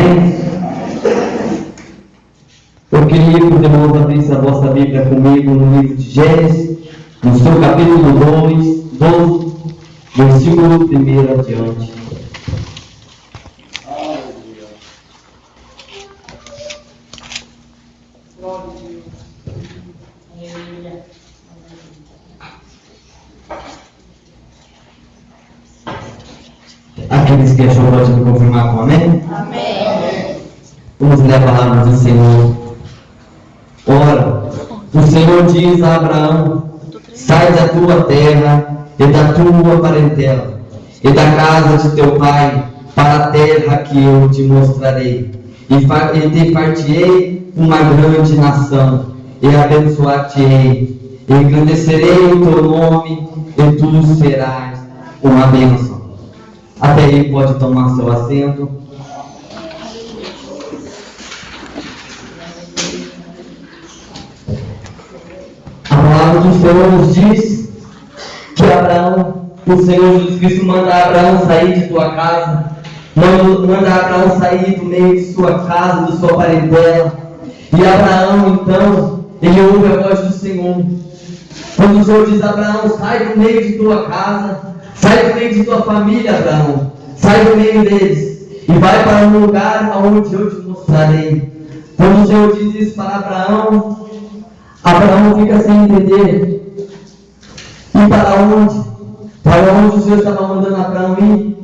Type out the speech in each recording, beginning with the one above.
Amém? Eu queria que os irmãos abrissem a vossa Bíblia comigo no livro de Gênesis, no seu capítulo 12, versículo 1 adiante. Aqueles que acham pode me confirmar com amém? Amém. Vamos ler a palavra do Senhor. Ora, o Senhor diz a Abraão: sai da tua terra e da tua parentela e da casa de teu pai para a terra que eu te mostrarei, e te fartei uma grande nação, e abençoar-te-ei, e engrandecerei o teu nome, e tu serás uma bênção. Até aí pode tomar seu assento. A palavra do Senhor nos diz que Abraão, o Senhor Jesus Cristo manda Abraão sair de sua casa, manda Abraão sair do meio de sua casa, de sua parentela. E Abraão, então, ele ouve a voz do Senhor. Quando o Senhor diz a Abraão: sai do meio de tua casa, sai do meio de tua família, Abraão, sai do meio deles e vai para um lugar aonde eu te mostrarei. Quando o Senhor diz isso para Abraão, Abraão fica sem entender. E para onde? Para onde o Senhor estava mandando Abraão ir?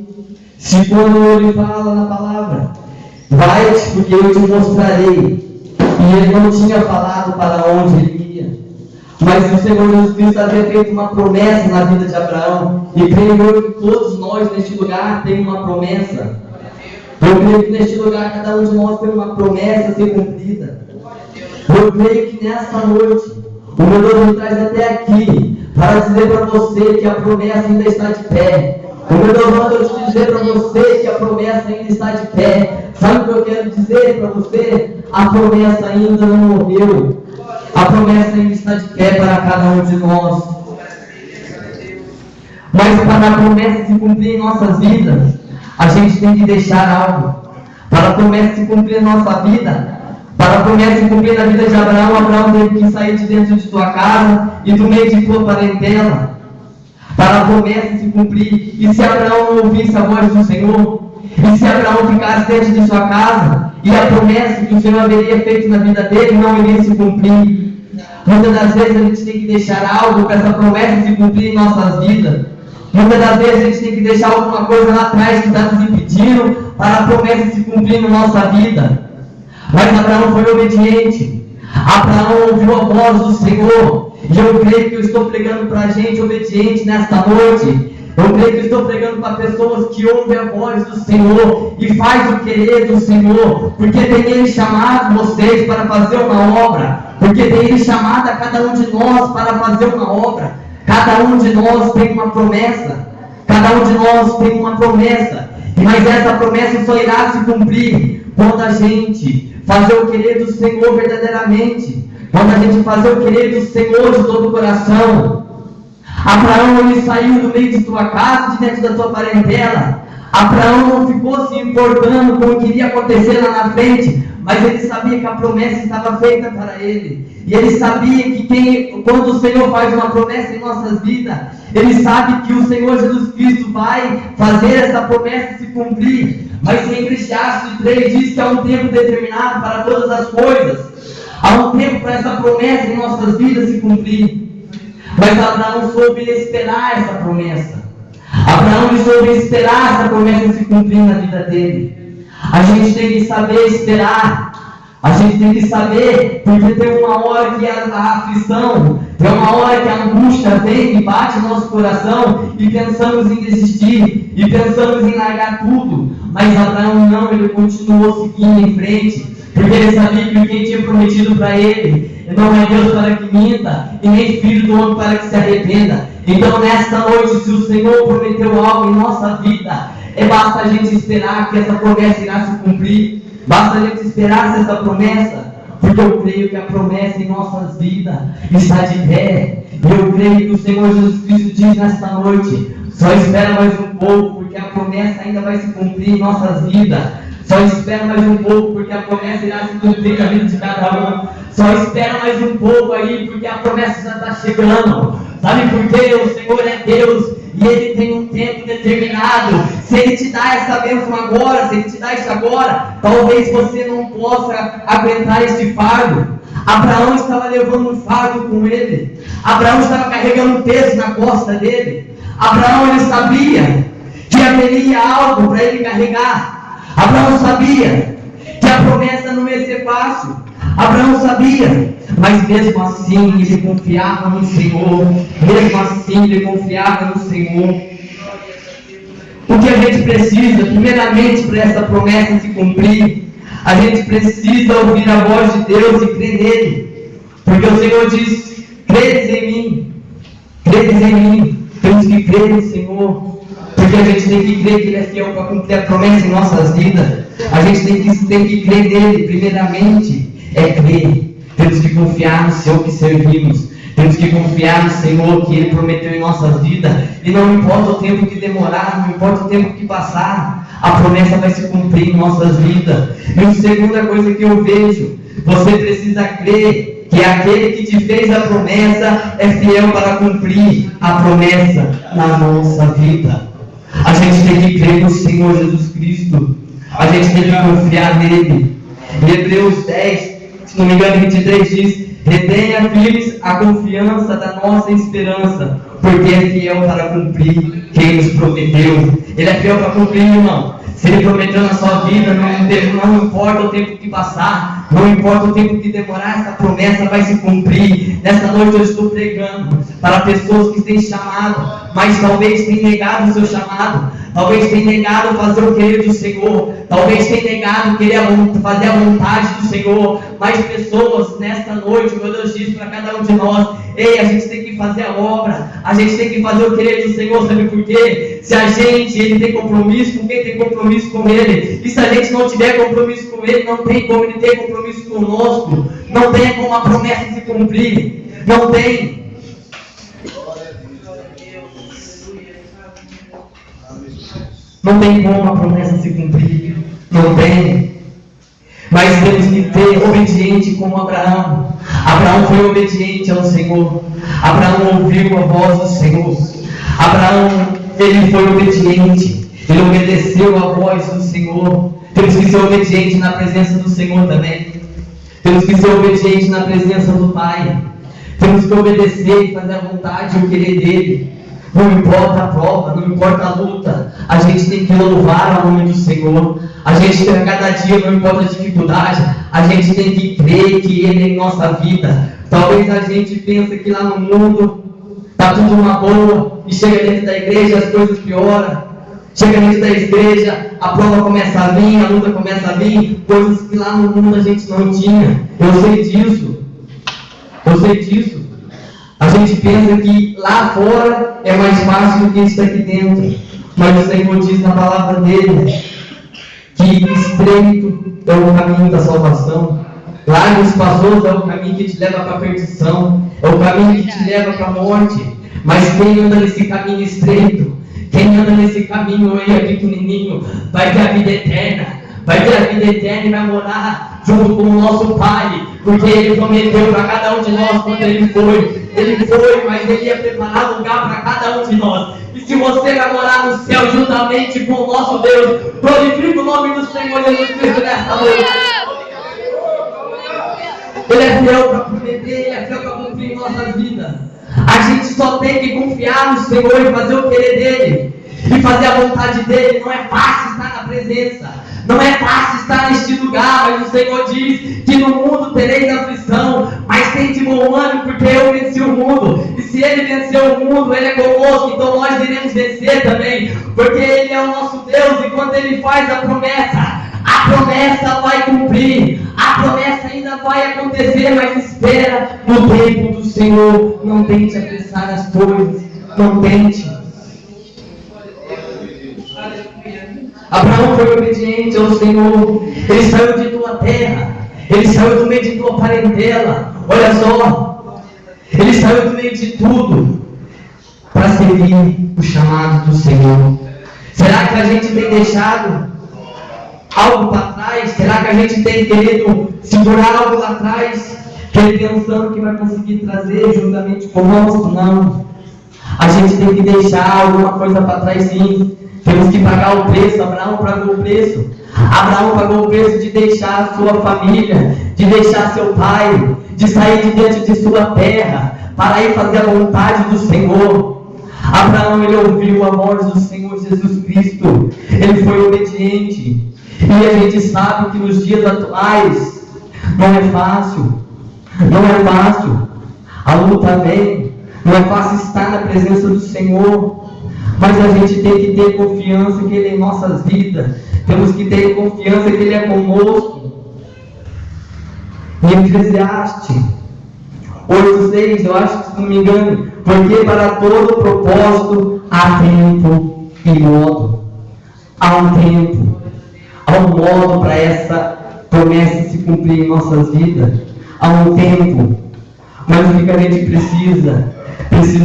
Se quando ele fala na palavra, vai-te porque eu te mostrarei, e ele não tinha falado para onde ele ia, mas o Senhor Jesus Cristo havia feito uma promessa na vida de Abraão, e creio eu que todos nós neste lugar temos uma promessa. Eu creio que neste lugar cada um de nós tem uma promessa a ser cumprida. Eu creio que nesta noite o meu Deus me traz até aqui para dizer para você que a promessa ainda está de pé. O meu Deus manda eu te dizer para você que a promessa ainda está de pé. Sabe o que eu quero dizer para você? A promessa ainda não morreu. A promessa ainda está de pé para cada um de nós. Mas para a promessa se cumprir em nossas vidas, a gente tem que deixar algo. Para a promessa se cumprir em nossa vida, para a promessa se cumprir na vida de Abraão, Abraão teve que sair de dentro de tua casa e do meio de tua parentela. Para a promessa se cumprir, e se Abraão não ouvisse a voz do Senhor, e se Abraão ficasse dentro de sua casa, e a promessa que o Senhor haveria feito na vida dele não iria se cumprir. Muitas das vezes a gente tem que deixar algo para essa promessa se cumprir em nossas vidas. Muitas das vezes a gente tem que deixar alguma coisa lá atrás que está nos impedindo para a promessa se cumprir na nossa vida. Mas Abraão foi obediente. Abraão ouviu a voz do Senhor. E eu creio que eu estou pregando para a gente obediente nesta noite. Eu creio que eu estou pregando para pessoas que ouvem a voz do Senhor e faz o querer do Senhor, porque tem Ele chamado vocês para fazer uma obra, porque tem Ele chamado a cada um de nós para fazer uma obra. Cada um de nós tem uma promessa, cada um de nós tem uma promessa, mas essa promessa só irá se cumprir quando a gente fazer o querer do Senhor verdadeiramente, quando a gente fazer o querer do Senhor de todo o coração. Abraão, ele saiu do meio de tua casa, de dentro da tua parentela. Abraão não ficou se importando com o que iria acontecer lá na frente, mas ele sabia que a promessa estava feita para ele. E ele sabia que quando o Senhor faz uma promessa em nossas vidas, ele sabe que o Senhor Jesus Cristo vai fazer essa promessa se cumprir. Mas em Eclesiastes 3 diz que há um tempo determinado para todas as coisas. Há um tempo para essa promessa em nossas vidas se cumprir. Mas Abraão soube esperar essa promessa. Abraão soube esperar essa promessa se cumprir na vida dele. A gente tem que saber esperar. A gente tem que saber, porque tem uma hora que a aflição, tem uma hora que a angústia vem e bate no nosso coração e pensamos em desistir, e pensamos em largar tudo. Mas Abraão não, ele continuou seguindo em frente, porque ele sabia que quem tinha prometido para ele não é Deus para que minta, e nem Filho do homem para que se arrependa. Então nesta noite, se o Senhor prometeu algo em nossa vida, basta a gente esperar que essa promessa irá se cumprir. Basta a gente esperar essa promessa, porque eu creio que a promessa em nossas vidas está de pé. E eu creio que o Senhor Jesus Cristo diz nesta noite: só espera mais um pouco, porque a promessa ainda vai se cumprir em nossas vidas. Só espera mais um pouco, porque a promessa irá se cumprir na vida de cada um. Só espera mais um pouco aí, porque a promessa já está chegando. Sabe por quê? O Senhor é Deus e Ele tem um tempo determinado. Se Ele te dá essa bênção agora, se Ele te dá isso agora, talvez você não possa aguentar este fardo. Abraão estava levando um fardo com ele. Abraão estava carregando um peso na costa dele. Abraão, ele sabia que haveria algo para ele carregar. Abraão sabia que a promessa não ia ser fácil. Abraão sabia, mas mesmo assim ele confiava no Senhor. Mesmo assim ele confiava no Senhor. O que a gente precisa, primeiramente, para essa promessa se cumprir, a gente precisa ouvir a voz de Deus e crer nele. Porque o Senhor diz: credes em mim. Credes em mim. Temos que crer no Senhor. Porque a gente tem que crer que Ele é fiel para cumprir a promessa em nossas vidas. A gente tem que crer nele. Primeiramente, é crer. Temos que confiar no Senhor que servimos. Temos que confiar no Senhor que Ele prometeu em nossas vidas. E não importa o tempo que demorar, não importa o tempo que passar, a promessa vai se cumprir em nossas vidas. E a segunda coisa que eu vejo, você precisa crer que aquele que te fez a promessa é fiel para cumprir a promessa na nossa vida. A gente tem que crer no Senhor Jesus Cristo. A gente tem que confiar nele. Em Hebreus 10, se não me engano, 23 diz: retenha firmes a confiança da nossa esperança, porque é fiel para cumprir quem nos prometeu. Ele é fiel para cumprir, irmão. Se Ele prometeu na sua vida, não importa o tempo que passar, não importa o tempo que demorar, essa promessa vai se cumprir. Nessa noite eu estou pregando para pessoas que têm chamado, mas talvez tenham negado o seu chamado, talvez tenham negado fazer o querer do Senhor, talvez tenham negado querer fazer a vontade do Senhor. Mas pessoas, nesta noite, meu Deus diz para cada um de nós: ei, a gente tem que fazer a obra, a gente tem que fazer o querer do Senhor. Sabe por quê? Se a gente, Ele tem compromisso com quem tem compromisso com Ele, e se a gente não tiver compromisso com Ele, não tem como Ele ter compromisso conosco, não tem como a promessa se cumprir, não tem. Não tem como a promessa se cumprir, não tem. Mas temos que ter obediente como Abraão. Abraão foi obediente ao Senhor. Abraão ouviu a voz do Senhor. Abraão, ele foi obediente. Ele obedeceu a voz do Senhor. Temos que ser obedientes na presença do Senhor também. Temos que ser obedientes na presença do Pai. Temos que obedecer e fazer a vontade e o querer dele. Não importa a prova, não importa a luta, a gente tem que louvar o nome do Senhor. A gente tem cada dia, não importa a dificuldade, a gente tem que crer que Ele é em nossa vida. Talvez a gente pense que lá no mundo está tudo uma boa, e chega dentro da igreja as coisas pioram. Chega dentro da igreja, a prova começa a vir, a luta começa a vir, coisas que lá no mundo a gente não tinha. Eu sei disso. A gente pensa que lá fora é mais fácil do que isso aqui dentro. Mas o Senhor diz na palavra dele que estreito é o caminho da salvação. Largo e espaçoso é o caminho que te leva para a perdição. É o caminho que te leva para a morte. Mas quem anda nesse caminho estreito, quem anda nesse caminho aí pequenininho, vai ter a vida eterna. Vai ter a vida eterna e vai morar junto com o nosso Pai. Porque Ele prometeu para cada um de nós quando Ele foi. Ele foi, mas Ele ia preparar lugar para cada um de nós. E se você vai morar no céu juntamente com o nosso Deus, glorifique o nome do Senhor Jesus Cristo nesta noite. Ele é fiel para prometer, Ele é fiel para cumprir em nossas vidas. A gente só tem que confiar no Senhor e fazer o querer dEle. E fazer a vontade dEle. Não é fácil estar na presença. Não é fácil estar neste lugar, mas o Senhor diz que no mundo tereis aflição, mas tem de bom ânimo, porque eu venci o mundo. E se Ele venceu o mundo, Ele é conosco, então nós iremos vencer também, porque Ele é o nosso Deus, e quando Ele faz a promessa vai cumprir, a promessa ainda vai acontecer, mas espera no tempo do Senhor. Não tente apressar as coisas, não tente. Abraão foi obediente ao Senhor. Ele saiu de tua terra, ele saiu do meio de tua parentela. Olha só, ele saiu do meio de tudo para servir o chamado do Senhor. Será que a gente tem deixado algo para trás? Será que a gente tem querido segurar algo lá atrás, pensando que vai conseguir trazer juntamente conosco? Não. A gente tem que deixar alguma coisa para trás, sim. Temos que pagar o preço. Abraão pagou o preço. Abraão pagou o preço de deixar a sua família, de deixar seu pai, de sair de dentro de sua terra, para ir fazer a vontade do Senhor. Abraão, ele ouviu a voz do Senhor Jesus Cristo. Ele foi obediente. E a gente sabe que nos dias atuais não é fácil. Não é fácil. A luta vem. Não é fácil estar na presença do Senhor. Mas a gente tem que ter confiança que Ele é em nossas vidas. Temos que ter confiança que Ele é conosco. Em Eclesiastes 8:6, eu acho que, se não me engano, porque para todo propósito há tempo e modo. Há um tempo, há um modo para essa promessa se cumprir em nossas vidas. Há um tempo. Mas o que a gente precisa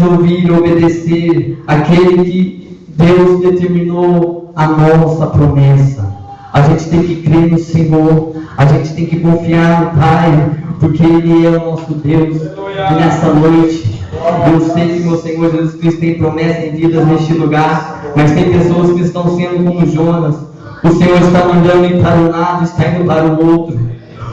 ouvir e obedecer aquele que Deus determinou a nossa promessa. A gente tem que crer no Senhor, a gente tem que confiar no Pai, porque Ele é o nosso Deus. E nessa noite, eu sei que meu Senhor Jesus Cristo tem promessa em vidas neste lugar, mas tem pessoas que estão sendo como Jonas. O Senhor está mandando ir para um lado, está indo para o outro.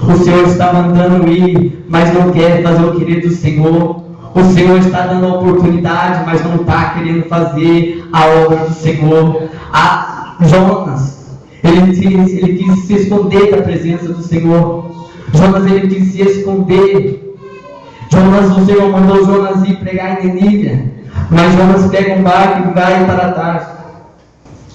O Senhor está mandando ir, mas não quer fazer o querer do Senhor. O Senhor está dando a oportunidade, mas não está querendo fazer a obra do Senhor. Jonas, ele quis se esconder da presença do Senhor. Jonas, ele quis se esconder. O Senhor mandou Jonas ir pregar em Nínive, mas Jonas pega um barco e vai para Tarso.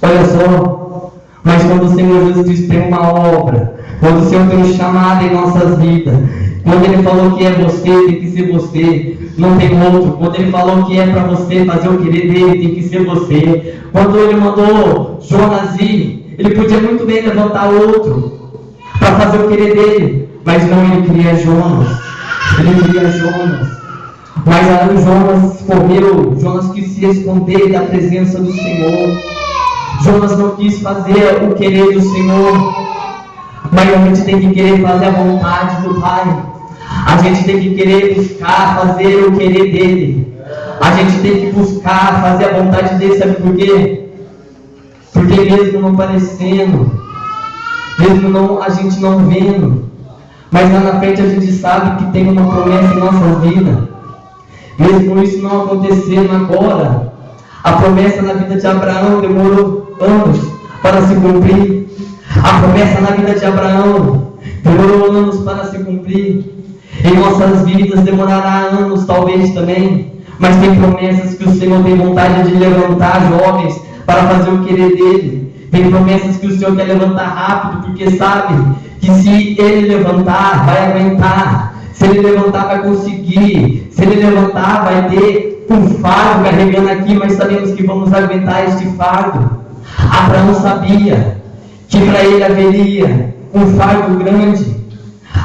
Olha só, mas quando o Senhor Jesus Cristo tem uma obra, quando o Senhor tem um chamado em nossas vidas, quando Ele falou que é você, tem que ser você, não tem outro. Quando Ele falou que é para você fazer o querer dele, tem que ser você. Quando Ele mandou Jonas ir, Ele podia muito bem levantar outro para fazer o querer dele, mas não, Ele queria Jonas. Mas aí Jonas correu, Jonas quis se esconder da presença do Senhor. Jonas não quis fazer o querer do Senhor. Mas a gente tem que querer fazer a vontade do Pai. A gente tem que querer buscar fazer o querer dele. A gente tem que buscar fazer a vontade dele. Sabe por quê? Porque mesmo não parecendo, mesmo não, a gente não vendo, mas lá na frente a gente sabe que tem uma promessa em nossa vida. Mesmo isso não acontecendo agora, a promessa na vida de Abraão demorou anos para se cumprir. A promessa na vida de Abraão demorou anos para se cumprir. Em nossas vidas demorará anos talvez também. Mas tem promessas que o Senhor tem vontade de levantar jovens para fazer o querer dele. Tem promessas que o Senhor quer levantar rápido, porque sabe que se Ele levantar, vai aguentar. Se Ele levantar, vai conseguir. Se Ele levantar, vai ter um fardo carregando aqui, mas sabemos que vamos aguentar este fardo. Abraão sabia que para ele haveria um fardo grande.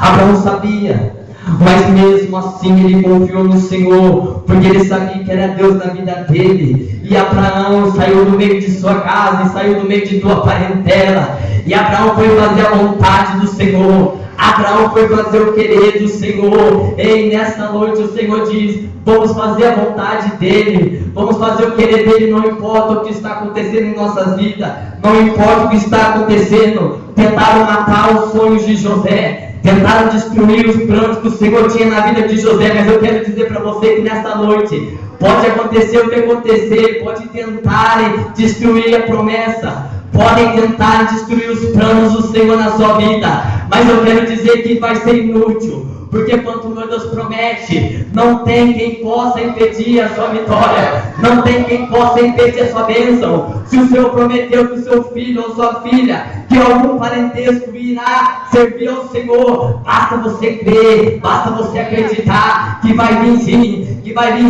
Abraão sabia, mas mesmo assim ele confiou no Senhor, porque ele sabia que era Deus na vida dele. E Abraão saiu do meio de sua casa, e saiu do meio de tua parentela, e Abraão foi fazer a vontade do Senhor. Abraão foi fazer o querer do Senhor. E nessa noite o Senhor diz: vamos fazer a vontade dele, vamos fazer o querer dele. Não importa o que está acontecendo em nossas vidas, não importa o que está acontecendo. Tentaram matar os sonhos de José, tentaram destruir os planos que o Senhor tinha na vida de José, mas eu quero dizer para você que nessa noite pode acontecer o que acontecer, pode tentarem destruir a promessa, podem tentar destruir os planos do Senhor na sua vida, mas eu quero dizer que vai ser inútil, porque quando meu Deus promete, não tem quem possa impedir a sua vitória, não tem quem possa impedir a sua bênção. Se o Senhor prometeu que o seu filho ou sua filha, que algum parentesco irá servir ao Senhor, basta você crer, basta você acreditar que vai vir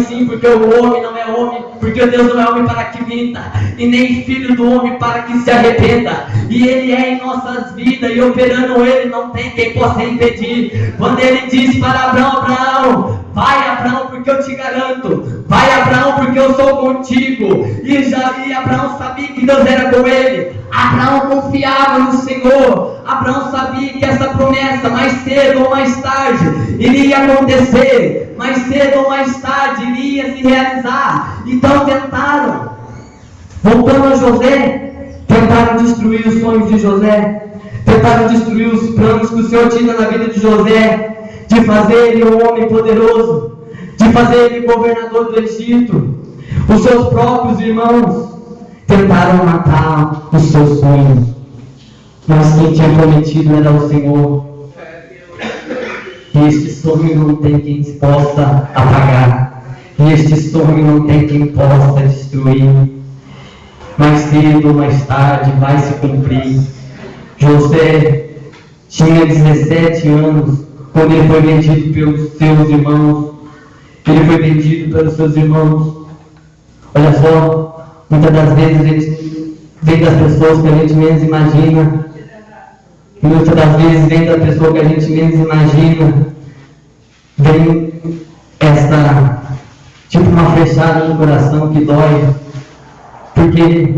sim, porque o homem não é homem, porque Deus não é homem para que minta, e nem filho do homem para que se arrependa, e Ele é em nossas vidas, e operando Ele não tem quem possa impedir. Quando Ele ele disse para Abraão: Abraão, vai, Abraão, porque eu te garanto. Vai, Abraão, porque eu sou contigo. E Abraão sabia que Deus era com ele. Abraão confiava no Senhor. Abraão sabia que essa promessa, mais cedo ou mais tarde, iria acontecer. Mais cedo ou mais tarde, iria se realizar. Então tentaram. Voltando a José, tentaram destruir os sonhos de José. Tentaram destruir os planos que o Senhor tinha na vida de José. De fazer ele um homem poderoso, de fazer ele governador do Egito. Os seus próprios irmãos tentaram matar os seus sonhos, mas quem tinha prometido era o Senhor. E este sonho não tem quem possa apagar, e este sonho não tem quem possa destruir. Mais cedo ou mais tarde vai se cumprir. José tinha 17 anos quando ele foi vendido pelos seus irmãos. Ele foi vendido pelos seus irmãos. Olha só, muitas das vezes a gente vem das pessoas que a gente menos imagina. E muitas das vezes vem da pessoa que a gente menos imagina. Vem essa, tipo uma flechada no coração que dói. Porque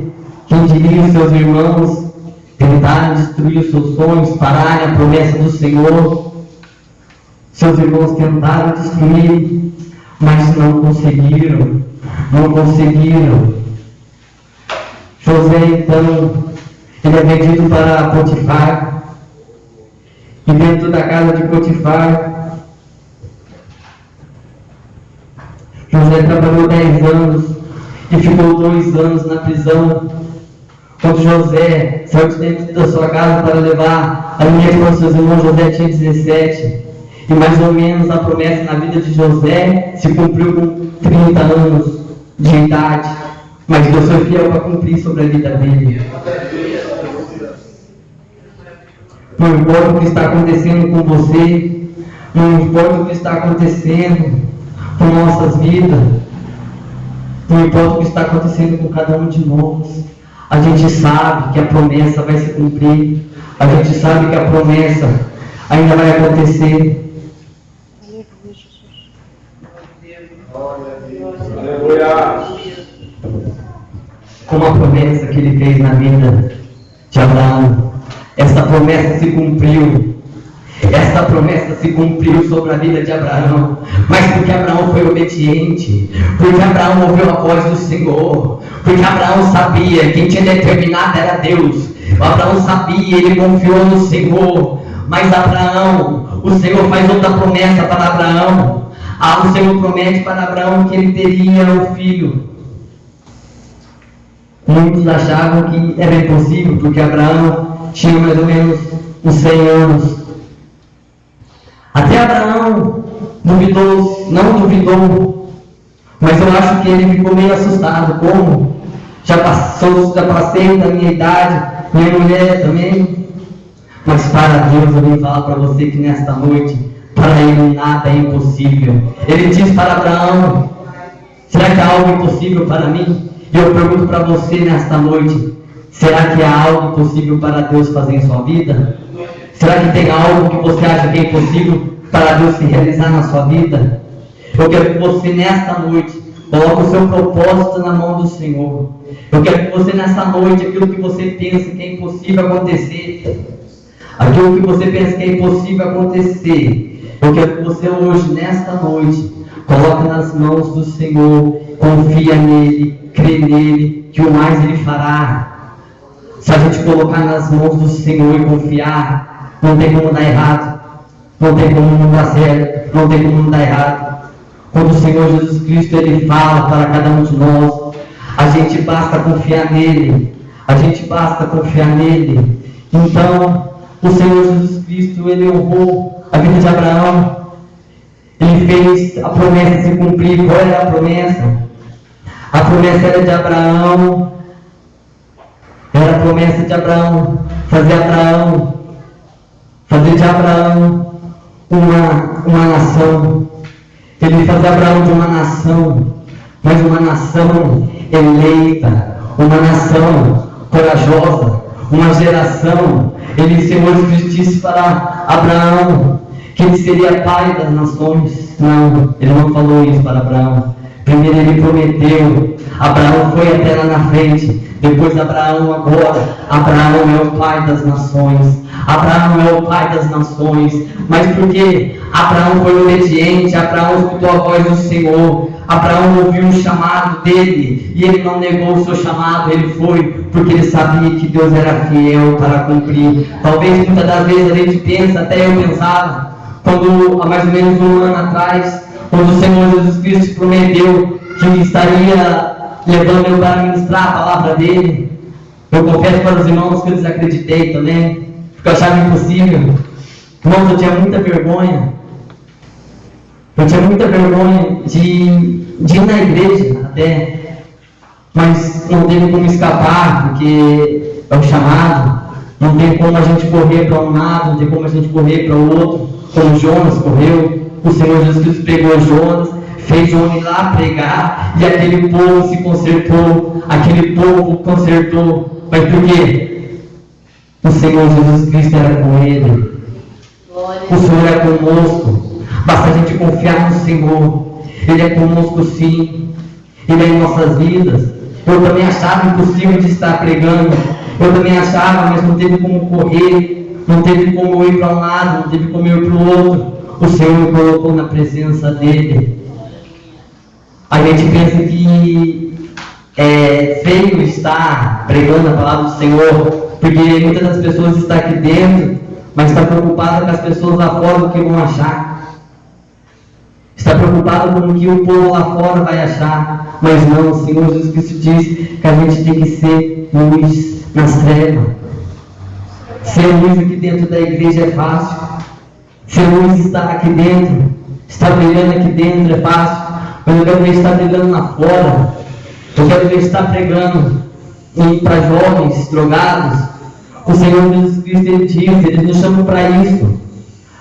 quem diria os seus irmãos tentaram destruir os seus sonhos, pararem a promessa do Senhor. Seus irmãos tentaram destruir, mas não conseguiram. Não conseguiram. José, então, ele é vendido para Potifar. E dentro da casa de Potifar, José trabalhou 10 anos e ficou 2 anos na prisão. Quando José saiu de dentro da sua casa para levar alimento para os seus irmãos, José tinha 17. E mais ou menos a promessa na vida de José se cumpriu com 30 anos de idade. Mas Deus foi fiel para cumprir sobre a vida dele. Não importa o que está acontecendo com você, não importa o que está acontecendo com nossas vidas, não importa o que está acontecendo com cada um de nós, a gente sabe que a promessa vai se cumprir, a gente sabe que a promessa ainda vai acontecer. Como a promessa que ele fez na vida de Abraão, essa promessa se cumpriu. Essa promessa se cumpriu sobre a vida de Abraão, mas porque Abraão foi obediente, porque Abraão ouviu a voz do Senhor, porque Abraão sabia, quem tinha determinado era Deus. Abraão sabia, ele confiou no Senhor. Mas Abraão, o Senhor faz outra promessa para Abraão. O Senhor promete para Abraão que ele teria um filho. Muitos achavam que era impossível, porque Abraão tinha mais ou menos uns 100 anos. Até Abraão não duvidou, mas eu acho que ele ficou meio assustado. Como? Já passei da minha idade, minha mulher também. Mas para Deus, eu vim falar para você que nesta noite, para Ele nada é impossível. Ele diz para Abraão: será que há algo impossível para mim? E eu pergunto para você nesta noite: será que há algo impossível para Deus fazer em sua vida? Será que tem algo que você acha que é impossível para Deus se realizar na sua vida? Eu quero que você nesta noite coloque o seu propósito na mão do Senhor. Eu quero que você nesta noite, aquilo que você pensa que é impossível acontecer, aquilo que você pensa que é impossível acontecer, eu quero que você hoje, nesta noite, coloque nas mãos do Senhor, confia nele, crê nele, que o mais ele fará. Se a gente colocar nas mãos do Senhor e confiar, não tem como dar errado, não tem como não dar certo, não tem como não dar errado. Quando o Senhor Jesus Cristo ele fala para cada um de nós, a gente basta confiar nele, a gente basta confiar nele. Então, o Senhor Jesus Cristo, ele honrou a vida de Abraão, ele fez a promessa se cumprir. Qual era a promessa? A promessa era de Abraão, era a promessa de Abraão, fazer de Abraão uma nação. Ele fazia Abraão de uma nação, mas uma nação eleita, uma nação corajosa, uma geração. Ele, Senhor Jesus, disse para Abraão que ele seria pai das nações. Não, ele não falou isso para Abraão. Primeiro ele prometeu, Abraão foi até lá na frente, depois Abraão agora, Abraão é o pai das nações, Abraão é o pai das nações, mas porque Abraão foi obediente, Abraão escutou a voz do Senhor, Abraão ouviu o chamado dele, e ele não negou o seu chamado, ele foi, porque ele sabia que Deus era fiel para cumprir. Talvez muitas das vezes a gente pensa, até eu pensava, quando há mais ou menos um ano atrás, quando o Senhor Jesus Cristo prometeu que estaria levando eu para ministrar a palavra dele, eu confesso para os irmãos que eu desacreditei também, porque eu achava impossível. Irmãos, eu tinha muita vergonha. Eu tinha muita vergonha de ir na igreja até, mas não teve como escapar, porque é um chamado. Não tem como a gente correr para um lado, não tem como a gente correr para o outro, como Jonas correu. O Senhor Jesus Cristo pegou Jonas, fez Jonas ir lá pregar, e aquele povo se consertou, aquele povo consertou. Mas por quê? O Senhor Jesus Cristo era com ele. O Senhor é conosco. Basta a gente confiar no Senhor. Ele é conosco sim. Ele é em nossas vidas. Eu também achava impossível de estar pregando. Eu também achava, mas não teve como correr. Não teve como ir para um lado, não teve como ir para o outro. O Senhor me colocou na presença dele. A gente pensa que é feio estar pregando a palavra do Senhor, porque muitas das pessoas estão aqui dentro, mas está preocupada com as pessoas lá fora, o que vão achar. Está preocupada com o que o povo lá fora vai achar. Mas não, o Senhor Jesus Cristo diz que a gente tem que ser luz nas trevas. Ser luz aqui dentro da igreja é fácil. Ser luz estar aqui dentro, estar brilhando aqui dentro é fácil. Mas eu quero ver estar brilhando lá fora. Eu quero ver estar pregando para jovens drogados. O Senhor Jesus Cristo, Ele diz, Ele nos chama para isso.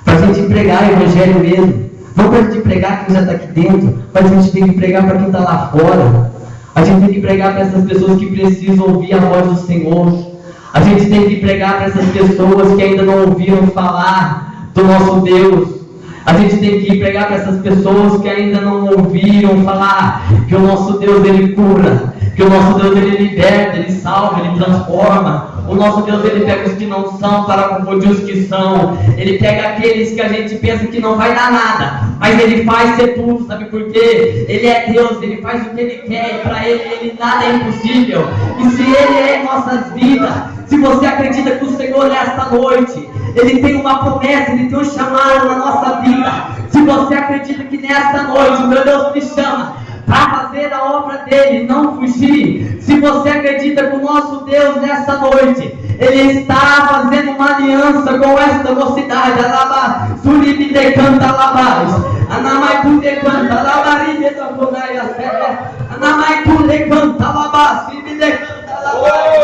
Para a gente pregar o Evangelho mesmo. Não para a gente pregar quem já está aqui dentro, mas a gente tem que pregar para quem está lá fora. A gente tem que pregar para essas pessoas que precisam ouvir a voz do Senhor. A gente tem que pregar para essas pessoas que ainda não ouviram falar do nosso Deus. A gente tem que pregar para essas pessoas que ainda não ouviram falar que o nosso Deus, Ele cura, que o nosso Deus, Ele liberta, Ele salva, Ele transforma. O nosso Deus, Ele pega os que não são para confundir os que são. Ele pega aqueles que a gente pensa que não vai dar nada, mas Ele faz ser tudo, sabe por quê? Ele é Deus, Ele faz o que Ele quer, e para Ele nada é impossível. E se Ele é em nossas vidas, se você acredita que o Senhor nesta noite, Ele tem uma promessa, Ele tem um chamado na nossa vida. Se você acredita que nesta noite o meu Deus te chama para fazer a obra dele, não fugir. Se você acredita que o nosso Deus nesta noite, Ele está fazendo uma aliança com esta mocidade, Alaba, Suribi de canta Alabás, Anamai Pude canta Alabari de Taconai Anamai Pude canta Alabás, Suribi de canta Alabás.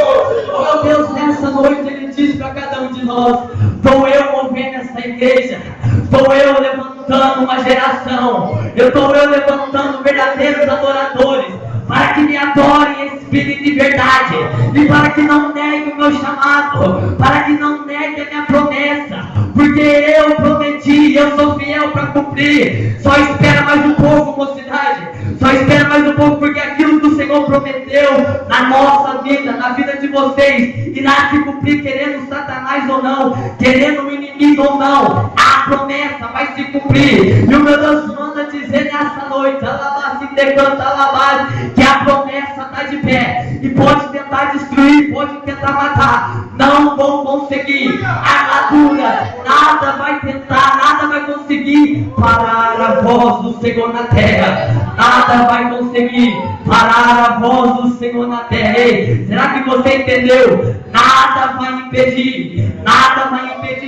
Oh meu Deus, nessa noite Ele diz para cada um de nós: estou eu movendo essa igreja, estou eu levantando uma geração, estou eu levantando verdadeiros adoradores, para que me adorem em espírito e verdade, e para que não negue o meu chamado, para que não negue a minha promessa, porque eu prometi, eu sou fiel para cumprir. Só espera mais um pouco, mocidade, só espera mais um pouco, porque aquilo que o Senhor prometeu na nossa vida, na vida de vocês, irá se cumprir, querendo Satanás ou não, querendo o inimigo ou não, a promessa vai se cumprir. E o meu Deus manda dizer nessa noite, Alabá, se decanta, Alabá, que a promessa está de pé, e pode tentar destruir, pode tentar matar, não vão conseguir. Armadura, nada vai tentar, nada vai conseguir parar a voz do Senhor na terra, nada vai conseguir parar a voz do Senhor na terra. Ei, será que você entendeu? Nada vai impedir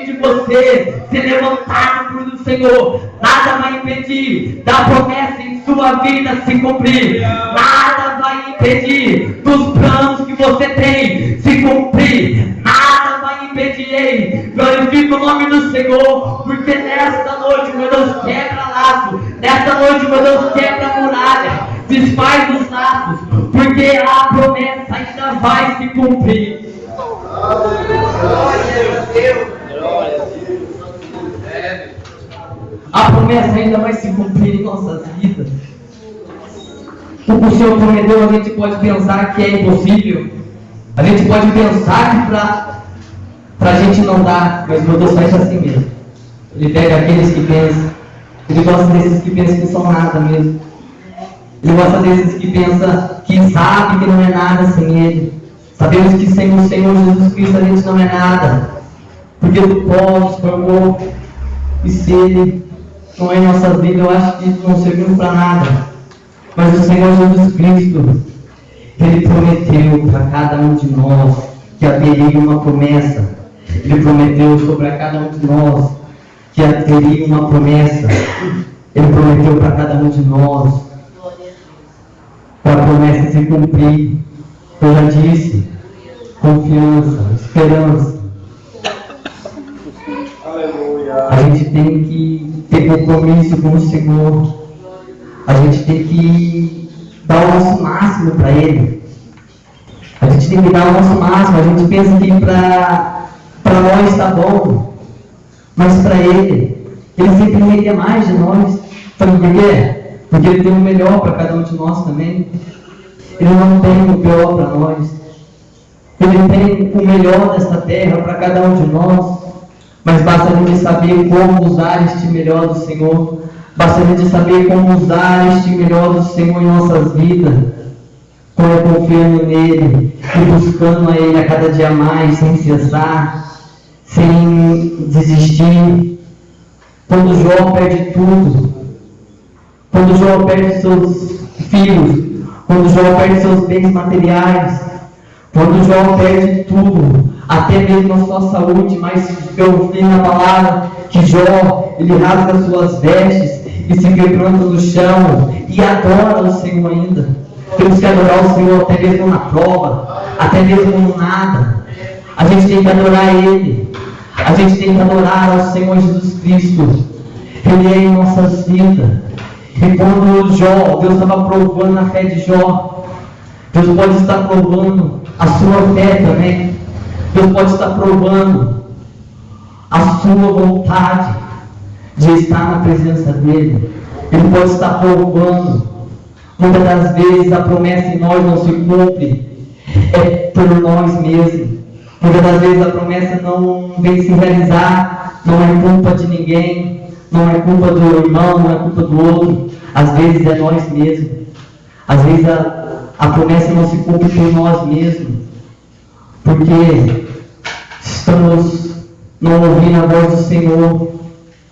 de você ser levantado por o Senhor, nada vai impedir da promessa em sua vida se cumprir, nada vai impedir dos planos que você tem se cumprir, nada vai impedir. Ei, glorifica o nome do Senhor, porque nesta noite, meu Deus, quebra laço, nesta noite, meu Deus, quebra muralha, desfaz os laços, porque a promessa ainda vai se cumprir. Glória a Deus. promessa ainda vai se cumprir em nossas vidas. O que o Senhor prometeu, a gente pode pensar que é impossível. A gente pode pensar que para a gente não dá, mas meu Deus faz assim mesmo. Ele pega aqueles que pensam, Ele gosta desses que pensam que são nada mesmo. Ele gosta desses que pensam, que sabe que não é nada sem Ele. Sabemos que sem o Senhor Jesus Cristo a gente não é nada, porque do pó nos formou, e se Ele não é em nossas vidas, eu acho que não serviu para nada. Mas o Senhor Jesus Cristo, Ele prometeu para cada um de nós que haveria uma promessa. Ele prometeu sobre a cada um de nós que haveria uma promessa. Ele prometeu para cada um de nós para a promessa se cumprir. Eu já disse, confiança, esperança. Aleluia. A gente tem que ter compromisso com o Senhor. A gente tem que dar o nosso máximo para Ele. A gente tem que dar o nosso máximo. A gente pensa que para nós está bom, mas para Ele sempre quer mais de nós. Sabe por quê? Porque Ele tem o melhor para cada um de nós também. Ele não tem o pior para nós. Ele tem o melhor desta terra para cada um de nós. Mas basta a gente saber como usar este melhor do Senhor. Basta a gente saber como usar este melhor do Senhor em nossas vidas. Quando é confiando nele e buscando a Ele a cada dia mais, sem cessar, sem desistir. Quando Jó perde tudo, quando Jó perde seus filhos, quando Jó perde seus bens materiais, quando Jó perde tudo, até mesmo a sua saúde, mas eu vi na palavra que Jó, ele rasga suas vestes e se quebrando no chão e adora o Senhor ainda. Temos que adorar o Senhor até mesmo na prova, até mesmo no nada. A gente tem que adorar Ele. A gente tem que adorar ao Senhor Jesus Cristo. Ele é em nossas vidas. E quando Deus estava provando a fé de Jó, Deus pode estar provando a sua fé também. Deus pode estar provando a sua vontade de estar na presença dEle. Ele pode estar provando. Muitas das vezes a promessa em nós não se cumpre. É por nós mesmos. Muitas das vezes a promessa não vem se realizar. Não é culpa de ninguém. Não é culpa do irmão, não é culpa do outro. Às vezes é nós mesmos. Às vezes a promessa não se cumpre por nós mesmos. Porque estamos não ouvindo a voz do Senhor.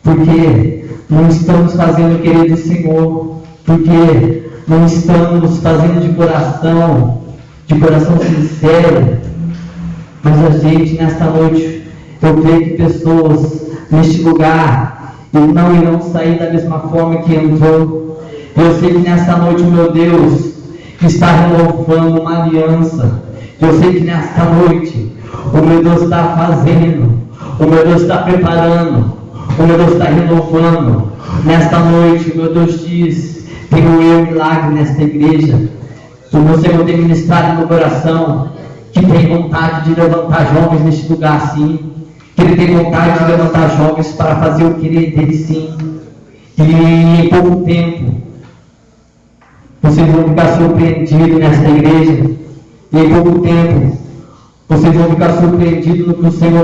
Porque não estamos fazendo o querer do Senhor. Porque não estamos fazendo de coração sincero. Mas a gente, nesta noite, eu creio que pessoas neste lugar não irão sair da mesma forma que entrou. Eu sei que nesta noite o meu Deus está renovando uma aliança. Eu sei que nesta noite o meu Deus está fazendo, o meu Deus está preparando, o meu Deus está renovando. Nesta noite o meu Deus diz: tenho eu milagre nesta igreja. O meu Senhor tem ministrado no meu coração que tem vontade de levantar jovens neste lugar sim. Que Ele tem vontade de levantar jovens para fazer o querer dele sim. E em pouco tempo vocês vão ficar surpreendidos nesta igreja. E em pouco tempo vocês vão ficar surpreendidos no que o Senhor